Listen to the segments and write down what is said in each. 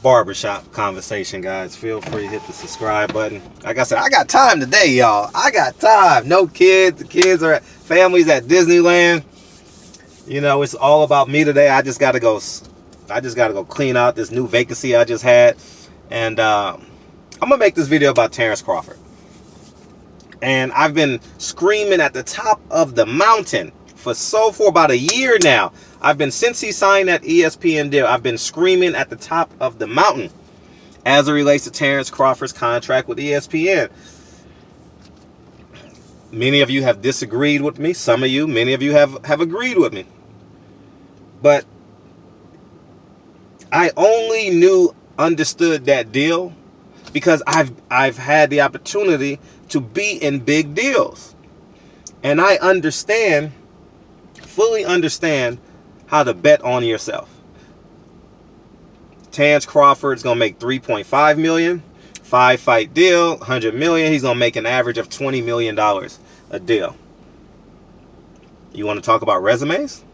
barbershop conversation, guys. Feel free to hit the subscribe button. Like I said, I got time today, y'all. I got time. No kids. The kids are at families at Disneyland. You know, it's all about me today. I just gotta go clean out this new vacancy I just had. And I'm gonna make this video about Terence Crawford. And I've been screaming at the top of the mountain for about a year now. Since he signed that ESPN deal, I've been screaming at the top of the mountain as it relates to Terence Crawford's contract with ESPN. Many of you have disagreed with me. Many of you have agreed with me. But I only understood that deal because I've had the opportunity to be in big deals. And I fully understand how to bet on yourself. Terence Crawford's gonna make $3.5 million, 5-fight deal, $100 million. He's gonna make an average of $20 million a deal. You want to talk about resumes?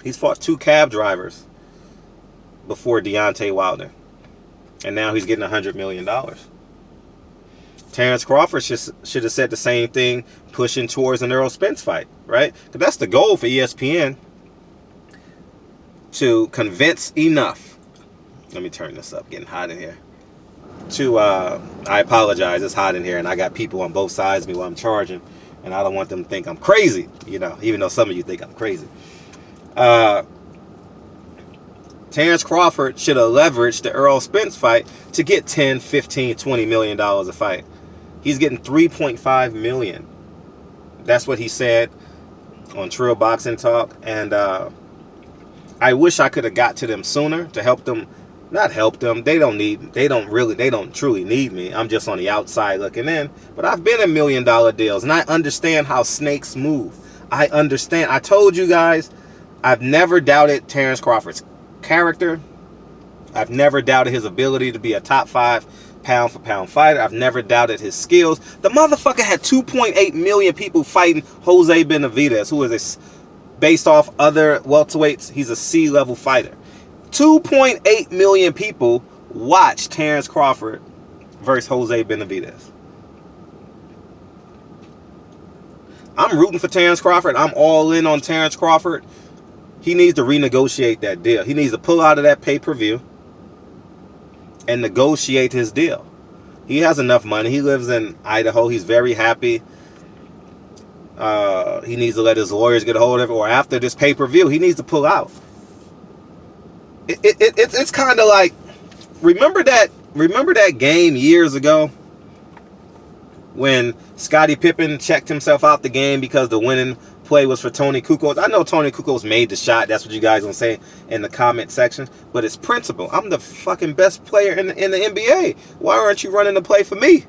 He's fought 2 cab drivers before Deontay Wilder, and now he's getting $100 million. Terence Crawford should have said the same thing, pushing towards an Errol Spence fight, right? Because that's the goal for ESPN, to convince enough. Let me turn this up, getting hot in here. I apologize, it's hot in here, and I got people on both sides of me while I'm charging, and I don't want them to think I'm crazy, you know, even though some of you think I'm crazy. Terence Crawford should have leveraged the Errol Spence fight to get 10, 15, $20 million a fight. He's getting $3.5 million. That's what he said on Trill Boxing Talk. And I wish I could have got to them sooner to help them. Not help them. They don't truly need me. I'm just on the outside looking in. But I've been in $1 million deals, and I understand how snakes move. I understand. I told you guys, I've never doubted Terence Crawford's character. I've never doubted his ability to be a top 5 pound for pound fighter. I've never doubted his skills. The motherfucker had 2.8 million people fighting Jose Benavidez, who is based off other welterweights. He's a C-level fighter. 2.8 million people watched Terence Crawford versus Jose Benavidez. I'm rooting for Terence Crawford. I'm all in on Terence Crawford. He needs to renegotiate that deal. He needs to pull out of that pay-per-view and negotiate his deal. He has enough money. He lives in Idaho. He's very happy. He needs to let his lawyers get a hold of it, or after this pay-per-view, he needs to pull out. It's kind of like, remember that game years ago when Scottie Pippen checked himself out the game because the winning play was for Tony Kukoc. I know Tony Kukoc made the shot. That's what you guys gonna say in the comment section. But it's principle. I'm the fucking best player in the NBA. Why aren't you running the play for me?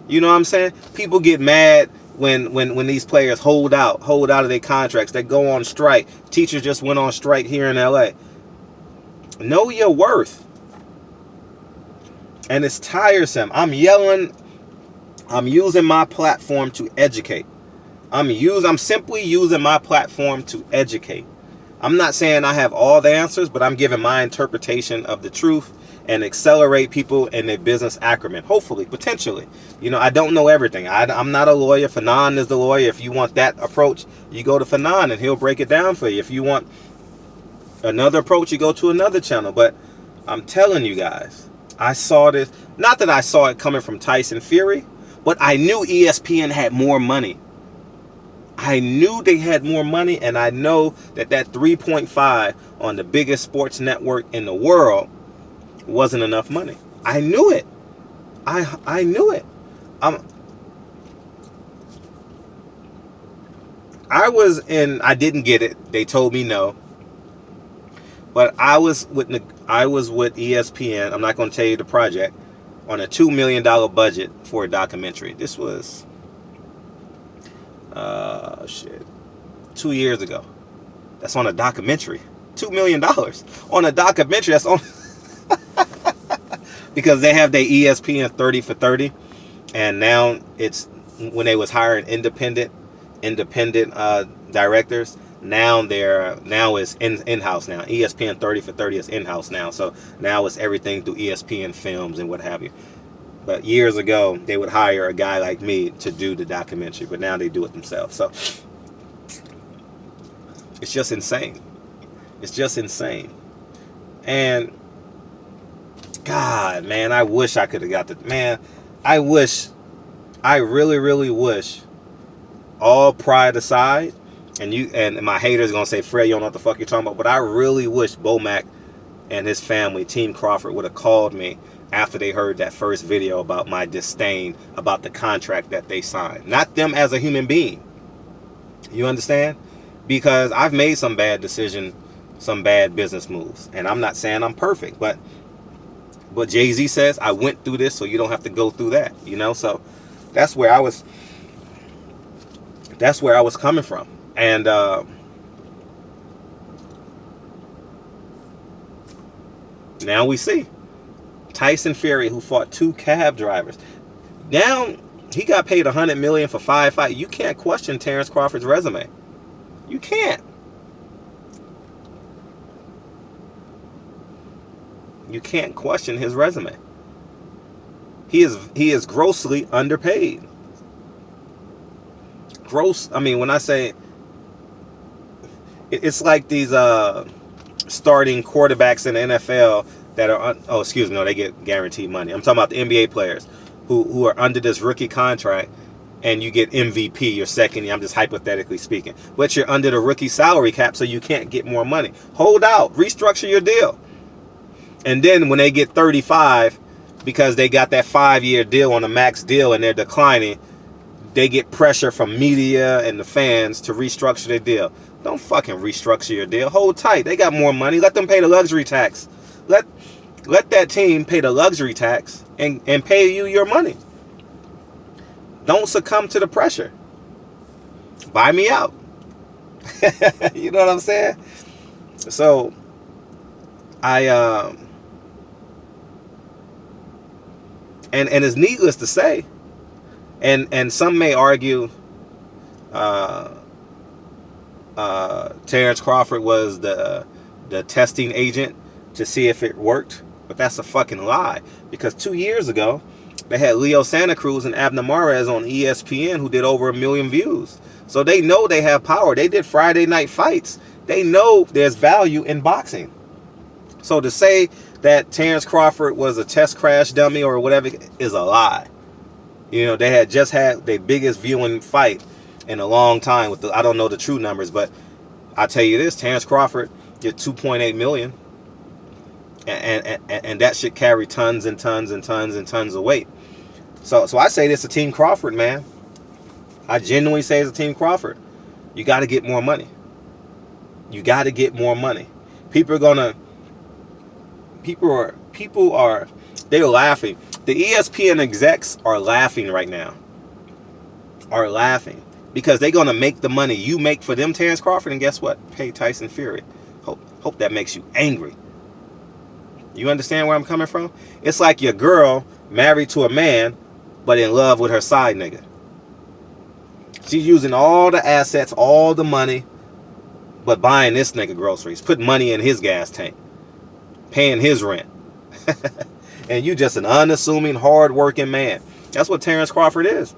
You know what I'm saying? People get mad when these players hold out of their contracts. They go on strike. Teachers just went on strike here in LA. Know your worth. And it's tiresome. I'm yelling. I'm using my platform to educate. I'm simply using my platform to educate. I'm not saying I have all the answers, but I'm giving my interpretation of the truth and accelerate people in their business acumen. Hopefully, potentially. You know, I don't know everything. I'm not a lawyer. Fanon is the lawyer. If you want that approach, you go to Fanon and he'll break it down for you. If you want another approach, you go to another channel. But I'm telling you guys, I saw this. Not that I saw it coming from Tyson Fury, but I knew ESPN had more money. I knew they had more money, and I know that 3.5 on the biggest sports network in the world wasn't enough money. I knew it. I knew it. I didn't get it. They told me no. But I was with ESPN. I'm not going to tell you the project, on a $2 million budget for a documentary. This was 2 years ago. That's on a documentary. $2 million on a documentary. That's on because they have their ESPN 30 for 30, and now it's when they was hiring independent directors. Now it's in-house now. ESPN 30 for 30 is in-house now. So now it's everything through ESPN Films and what have you. But years ago, they would hire a guy like me to do the documentary, but now they do it themselves. So it's just insane. It's just insane. And God, man, I wish I could have got the, man, I really, really wish, all pride aside, and my haters gonna say, Fred, you don't know what the fuck you're talking about, but I really wish Bomac and his family, Team Crawford, would have called me after they heard that first video about my disdain about the contract that they signed. Not them as a human being. You understand? Because I've made some bad decisions, some bad business moves. And I'm not saying I'm perfect, but Jay-Z says, I went through this so you don't have to go through that. You know, so that's where I was coming from. And now we see Tyson Fury, who fought 2 cab drivers. Now he got paid $100 million for 5 fights. You can't question Terence Crawford's resume. You can't. You can't question his resume. He is grossly underpaid. I mean, when I say, it's like these starting quarterbacks in the NFL that are, they get guaranteed money. I'm talking about the NBA players who are under this rookie contract, and you get MVP your second year. I'm just hypothetically speaking. But you're under the rookie salary cap, so you can't get more money. Hold out. Restructure your deal. And then when they get 35, because they got that 5-year deal on a max deal and they're declining, they get pressure from media and the fans to restructure their deal. Don't fucking restructure your deal. Hold tight. They got more money. Let them pay the luxury tax. Let that team pay the luxury tax and pay you your money. Don't succumb to the pressure. Buy me out. You know what I'm saying? So and it's needless to say, and some may argue Terence Crawford was the testing agent to see if it worked, but that's a fucking lie, because 2 years ago they had Leo Santa Cruz and Abner Mares on ESPN who did over 1 million views. So they know they have power. They did Friday night fights. They know there's value in boxing. So to say that Terence Crawford was a test crash dummy or whatever is a lie. You know, they had just had their biggest viewing fight in a long time with I don't know the true numbers, but I tell you this, Terence Crawford did 2.8 million. And that should carry tons and tons and tons and tons of weight. So I say this to Team Crawford, man. I genuinely say it's a Team Crawford. You got to get more money. You got to get more money. People are they're laughing. The ESPN execs are laughing right now. Are laughing because they're gonna make the money you make for them, Terence Crawford, and guess what? Pay Tyson Fury. Hope that makes you angry. You understand where I'm coming from? It's like your girl married to a man, but in love with her side nigga. She's using all the assets, all the money, but buying this nigga groceries, putting money in his gas tank, paying his rent. And you just an unassuming, hard-working man. That's what Terence Crawford is.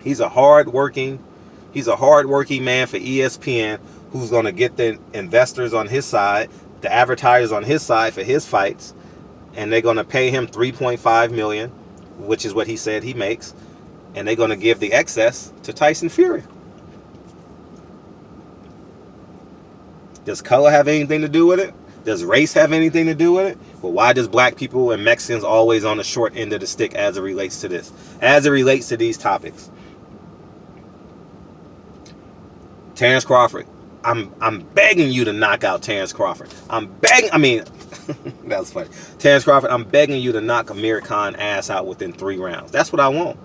He's a hard-working man for ESPN who's going to get the investors on his side, the advertisers on his side for his fights, and they're going to pay him $3.5 million, which is what he said he makes, and they're going to give the excess to Tyson Fury. Does color have anything to do with it? Does race have anything to do with it? Well, why does black people and Mexicans always on the short end of the stick as it relates to this? As it relates to these topics? Terence Crawford. I'm begging you to knock out Terence Crawford. That was funny. Terence Crawford, I'm begging you to knock Amir Khan ass out within 3 rounds. That's what I want.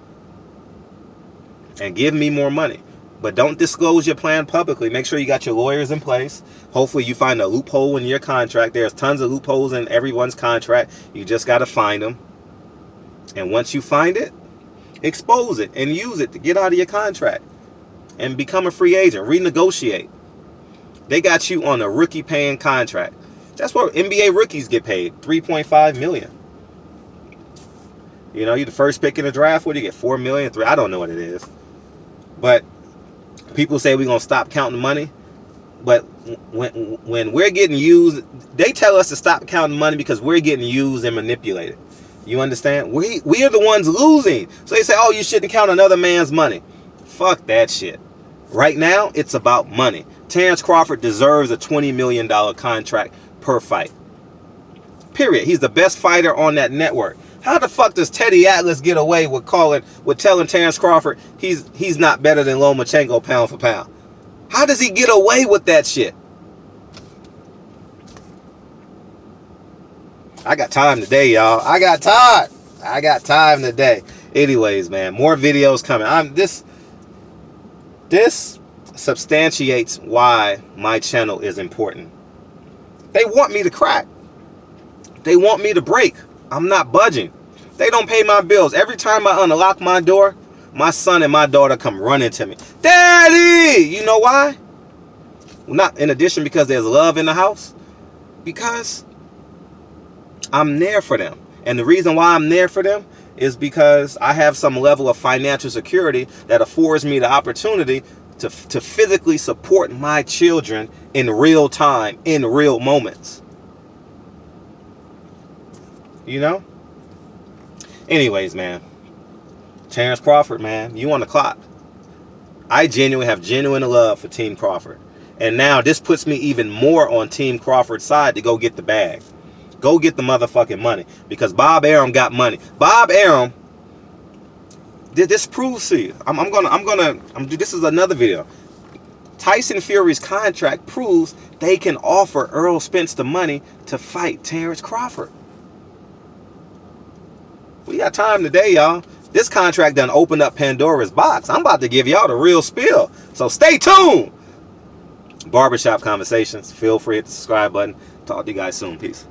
And give me more money. But don't disclose your plan publicly. Make sure you got your lawyers in place. Hopefully you find a loophole in your contract. There's tons of loopholes in everyone's contract. You just got to find them. And once you find it, expose it and use it to get out of your contract. And become a free agent. Renegotiate. They got you on a rookie paying contract. That's what NBA rookies get paid, $3.5 million. You know, you're the first pick in the draft. What do you get? $4 million? I don't know what it is. But people say we're gonna stop counting money. But when we're getting used, they tell us to stop counting money because we're getting used and manipulated. You understand? We are the ones losing. So they say, oh, you shouldn't count another man's money. Fuck that shit. Right now, it's about money. Terence Crawford deserves a $20 million contract per fight. Period. He's the best fighter on that network. How the fuck does Teddy Atlas get away with telling Terence Crawford he's not better than Lomachenko pound for pound? How does he get away with that shit? I got time today, y'all. I got time today. Anyways, man, more videos coming. This substantiates why my channel is important. They want me to crack. They want me to break. I'm not budging. They don't pay my bills. Every time I unlock my door, my son and my daughter come running to me. Daddy! You know why? Not in addition because there's love in the house. Because I'm there for them. And the reason why I'm there for them is because I have some level of financial security that affords me the opportunity to physically support my children in real time, in real moments. You know? Anyways, man. Terence Crawford, man, you on the clock. I have genuine love for Team Crawford. And now this puts me even more on Team Crawford's side to go get the bag. Go get the motherfucking money. Because Bob Arum got money. Bob Arum, this proves to you. This is another video. Tyson Fury's contract proves they can offer Errol Spence the money to fight Terence Crawford. We got time today, y'all. This contract done opened up Pandora's box. I'm about to give y'all the real spiel. So stay tuned. Barbershop Conversations. Feel free to hit the subscribe button. Talk to you guys soon. Peace.